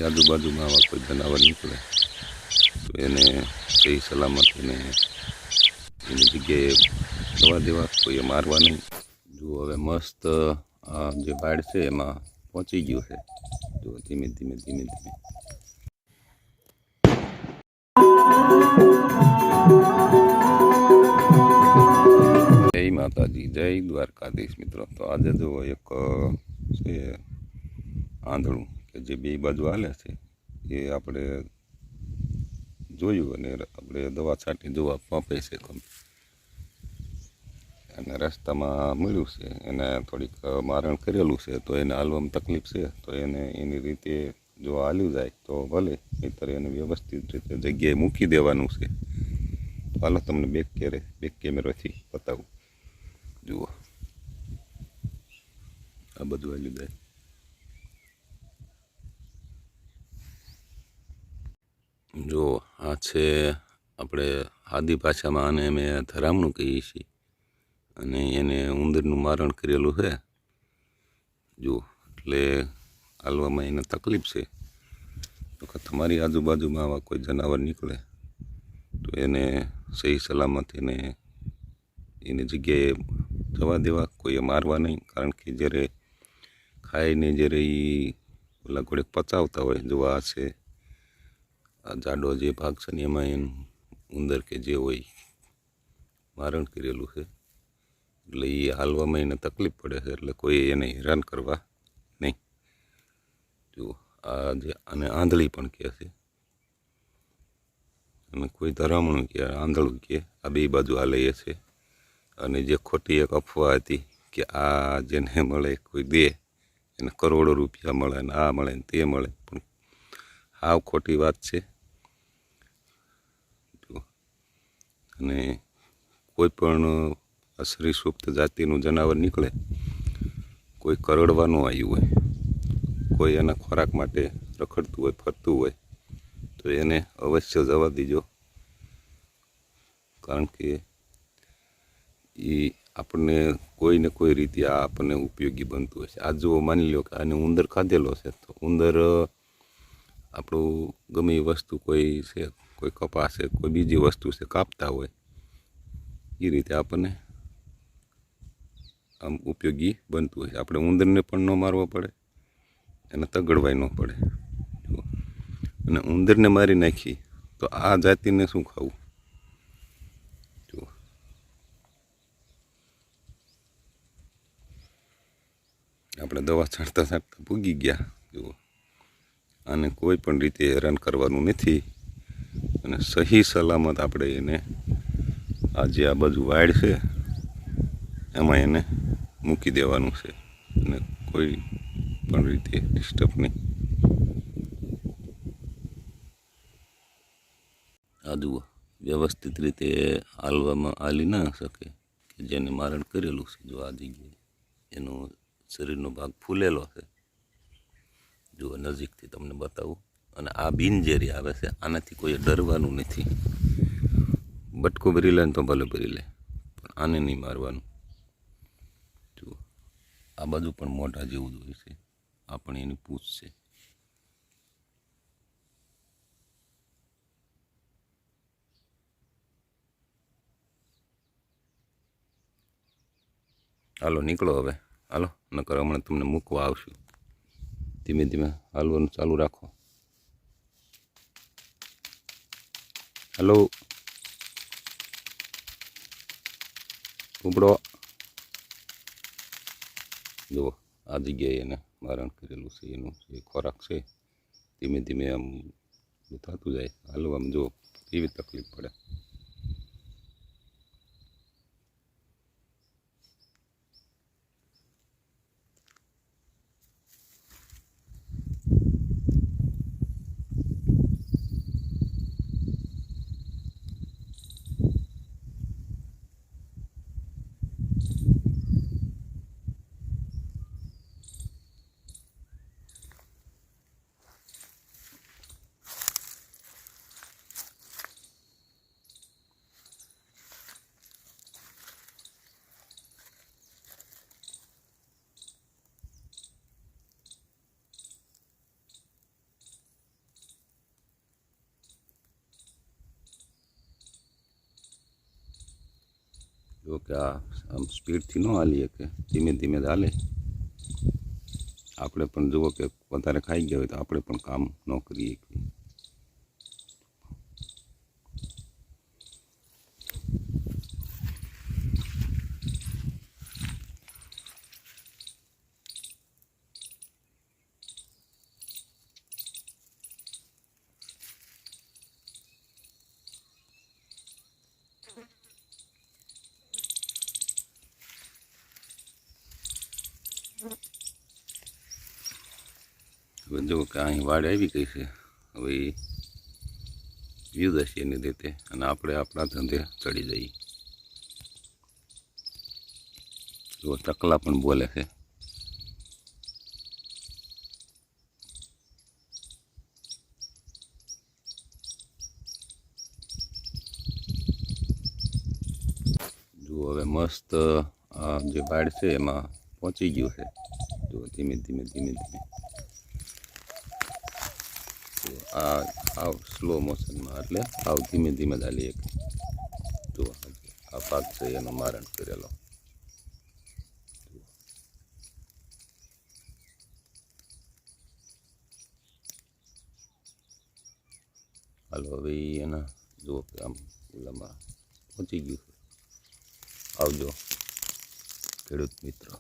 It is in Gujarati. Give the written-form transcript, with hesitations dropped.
આજુબાજુમાં આવા કોઈ જનાવર નીકળે તો એને સહી સલામત એને એની જગ્યાએ દવા દેવા, કોઈએ મારવા નહીં. જો હવે મસ્ત આ જે વાડ છે એમાં પહોંચી ગયું છે. જો ધીમે ધીમે ધીમે ધીમે જય માતાજી, જય દ્વારકાધીશ મિત્રો. તો આજે જો એક છે આંધળું કે જે બે બાજુ હાલે છે એ આપણે જોયું અને આપણે દવા છાંટી જોવા પંપે છે અને રસ્તામાં મળ્યું છે. એને થોડીક મારણ કરેલું છે તો એને હાલવામાં તકલીફ છે. તો એને એની રીતે જો હાલ્યું જાય તો ભલે, નહીંતર એને વ્યવસ્થિત રીતે જગ્યાએ મૂકી દેવાનું છે. તો હાલો તમને બેક કેમેરાથી બતાવું. જુઓ આ બધું હાલ્યું જાય. જો આ છે આપણે આદિ ભાષામાં આને અમે ધરામણું કહીએ છીએ અને એને ઉંદરનું મારણ કરેલું છે. જો એટલે હાલવામાં એને તકલીફ છે. તો તમારી આજુબાજુમાં આવા કોઈ જનાવર નીકળે તો એને સહી સલામત એને એની જગ્યાએ જવા દેવા, કોઈએ મારવા નહીં. કારણ કે જ્યારે ખાઈને જ્યારે એ ઓલા ઘોડે પચાવતા હોય, જો આ છે આ જાડો જે ભાગ છે ને એમાં એનું ઉંદર કે જે હોય મારણ કરેલું છે. એટલે એ હાલવામાં એને તકલીફ પડે છે. એટલે કોઈ એને હેરાન કરવા નહીં. જો આ જે આને આંધળી પણ કહે છે અને કોઈ ધરામણું કે આંધળું કે, આ બે બાજુ હાલે છે. અને જે ખોટી એક અફવા હતી કે આ જેને મળે કોઈ દે એને કરોડો રૂપિયા મળે ને આ મળે ને તે મળે, પણ હાવ ખોટી વાત છે. અને કોઈ પણ અસરી સુપ્ત જાતિનું જનાવર નીકળે, કોઈ કરડવાનું આવ્યું હોય, કોઈ એના ખોરાક માટે રખડતું હોય, ફરતું હોય, તો એને અવશ્ય જવા દીજો. કારણ કે એ આપણને કોઈને કોઈ રીતે આ આપણને ઉપયોગી બનતું હોય છે. આ જો માની લો કે આને ઉંદર ખાધેલો છે, તો ઉંદર આપણું ગમે એ વસ્તુ કોઈ છે, કોઈ કપાસ છે, કોઈ બીજી વસ્તુ છે કાપતા હોય, એ રીતે આપણને આમ ઉપયોગી બનતું હોય. આપણે ઉંદરને પણ ન મારવો પડે, એને તગડવાય ન પડે. અને ઉંદરને મારી નાખી તો આ જાતિને શું ખાવું? જો આપણે દવા છાંટતા છાંટતા પૂગી ગયા. જુઓ આને કોઈ પણ રીતે હેરાન કરવાનું નથી અને સહી સલામત આપણે એને આ જે આ બાજુ વાડ છે એમાં એને મૂકી દેવાનું છે અને કોઈ પણ રીતે ડિસ્ટર્બ નહીં. આ જુઓ વ્યવસ્થિત રીતે હાલી ના શકે કે જેને મારણ કરેલું છે. જો આ જગ્યાએ એનો શરીરનો ભાગ ફૂલેલો છે. જુઓ નજીકથી તમને બતાવું. અને આ બિનઝેરી આવે છે, આનાથી કોઈ ડરવાનું નથી. બટકું ભરી લે ને તો ભલે ભરી લે, પણ આને નહીં મારવાનું. જુઓ આ બાજુ પણ મોઢા જેવું જ હોય છે. આ પણ એની પૂંછ છે. હાલો નીકળો હવે, હાલો, નકર હમણાં તમને મૂકવા આવશું. ધીમે ધીમે હાલવાનું ચાલુ રાખો. હાલો ઉપડો. જુઓ આ જગ્યાએ એને મારણ કરેલું છે. એનું જે ખોરાક છે ધીમે ધીમે આમ થતું જાય. હાલવામાં જો એવી તકલીફ પડે. જો કે આ આમ સ્પીડથી ન હાલીએ કે ધીમે ધીમે જ હાલે. આપણે પણ જુઓ કે વધારે ખાઈ ગયા હોય તો આપણે પણ કામ ન કરીએ. હવે જુઓ કે અહીં વાડ આવી ગઈ છે. હવે એ યુદ્ધ એની રીતે અને આપણે આપણા ધંધે ચડી જઈએ. જો ચકલા પણ બોલે છે. જુઓ હવે મસ્ત આ જે વાડ છે એમાં પહોંચી ગયું છે. જો ધીમે ધીમે ધીમે ધીમે આ આવ સ્લો મોશનમાં એટલે આવ ધીમે ધીમે ચાલી એક. જો આ પાક છે એનો મારણ કરેલો. હાલો હવે એના જુઓ કે આમ ઓલામાં પહોંચી ગયું. આવજો ખેડૂત મિત્રો.